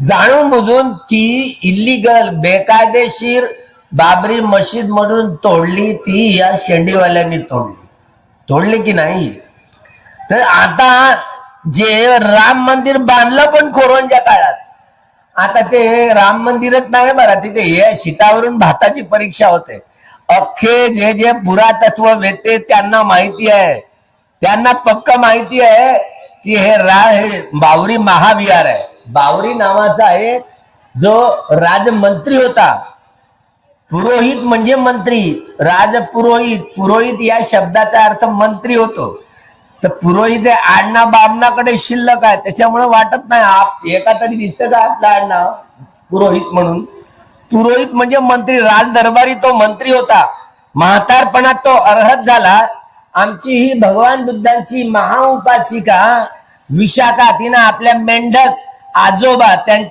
जाणून बुजून ती इल्लीगल बेकायदेशीर बाबरी मशीद म्हणून तोडली, ती या शेंडीवाल्यांनी तोडली की नाही? तर आता जे राम मंदिर बांधलं पण कोरोनाच्या काळात, आता ते राम मंदिरच नाही बरं, तिथे हे शीतावरून भाताची परीक्षा होते. अख्खे जे जे पुरातत्व वेते त्यांना माहिती आहे, त्यांना पक्क माहिती आहे की हे बावरी महाविहार आहे. बावरी नावाचा एक जो राजमंत्री होता, पुरोहित म्हणजे मंत्री, राजपुरोहित, पुरोहित या शब्दाचा अर्थ मंत्री होतो. तर पुरोहित आडनाव बामणाकडे शिल्लक आहे, त्याच्यामुळे वाटत नाही एका तरी दिसतं का आपलं आडनाव पुरोहित म्हणून. पुरोहित म्हणजे मंत्री, राज दरबारी तो मंत्री होता. म्हातारपणात तो अर्हत झाला. आमची ही भगवान बुद्धांची महाउपासिका विशाखा, तिनं आपल्या मेंढक आजोबा त्यांच्या